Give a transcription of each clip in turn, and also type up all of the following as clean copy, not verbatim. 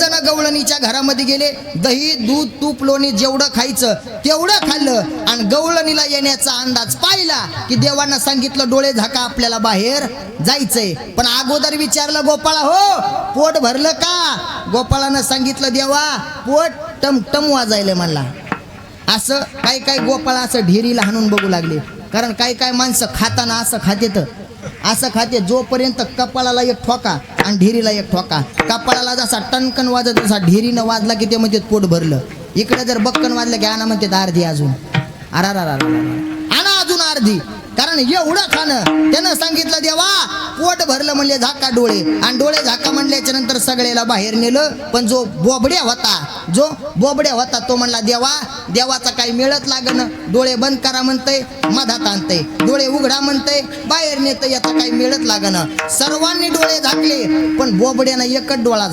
जण गवळणीच्या घरामध्ये गेले. दही दूध तूप लोणी जेवढं खायचं तेवढं खाल्लं आणि गवळणीला येण्याचा अंदाज पाहिला की देवानं सांगितलं डोळे झाका आपल्याला बाहेर जायचंय. पण अगोदर विचारलं गोपाळा हो पोट भरलं का? गोपाळानं सांगितलं देवा पोट टमटम वाजायला म्हणला. असं काही गोपाळा असं ढेरीला हाणून बघू लागले. कारण काही माणसं खाताना असं खाते जोपर्यंत कपाळाला एक ठोका आणि ढेरीला एक ठोका. कपाळाला जसा टणकन वाजत तसा ढेरीनं वाजला की ते म्हणते पोट भरलं. इकडे जर बक्कन वाजलं की आणा म्हणते अर्धी अजून आणा अजून अर्धी. कारण एवढं खाणं त्यानं सांगितलं देवा पोट भरलं म्हणले झाका डोळे आणि डोळे झाका म्हणल्याच्या नंतर सगळ्याला बाहेर नेलं. पण जो बोबड्या होता तो म्हणला देवाचा काही मिळत लागन. डोळे बंद करा म्हणतंय मधात आणतंय, डोळे उघडा म्हणतंय बाहेर नेतंय, याचा काही मिळत लागन. सर्वांनी डोळे झाकले पण बोबड्यानं एकच डोळा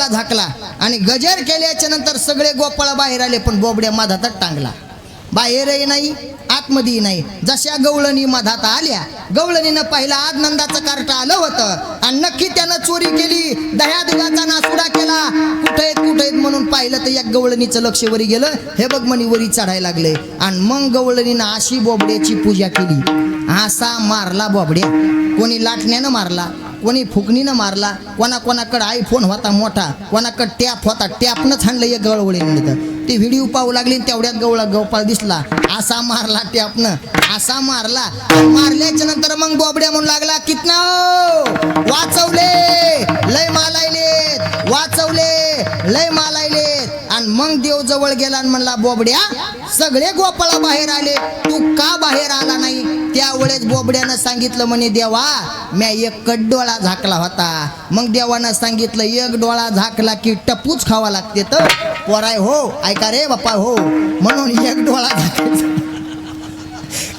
झाकला आणि गजर केल्याच्या नंतर सगळे गोपाळ बाहेर आले पण बोबड्या मधातच टांगला. बाहेरही नाही आतमध्येही नाही. जशा गवळणी मधात आल्या गवळणीनं पहिला आज नंदाचं कार्ट आलं होतं आणि नक्की त्यानं चोरी केली. दह्या दुधाचा नासुडा केला. कुठे म्हणून पाहिलं तर एक गवळणीचं लक्ष वरी गेलं. हे बघ म्हणी वरी चढायला लागले आणि मग गवळणीनं अशी बोबड्याची पूजा केली. असा मारला बोबड्या. कोणी लाटण्यानं मारला, कोणी फुकणीनं मारला, कोणाकडे आयफोन होता मोठा, कोणाकडे टॅप होता टॅपनंच हाणलं एक गवळणीनं. ती व्हिडिओ पाहू लागली त्यावढ्यात गोपाळ दिसला. असा मारला टॅपनं, असा मारल्याच्या नंतर मग बोबड्या म्हणू लागला कितना वाचवले लय मालायलेत. आणि मग देव जवळ गेला आणि म्हणला बोबड्या सगळे गोपाळ बाहेर आले तू का बाहेर आला नाही? त्यावेळेस बोबड्यानं सांगितलं म्हणे देवा म्या एक डोळा झाकला होता. मग देवानं सांगितलं एक डोळा झाकला की टपूच खावा लागते तर पोराय हो ऐका रे बाप्पा हो. म्हणून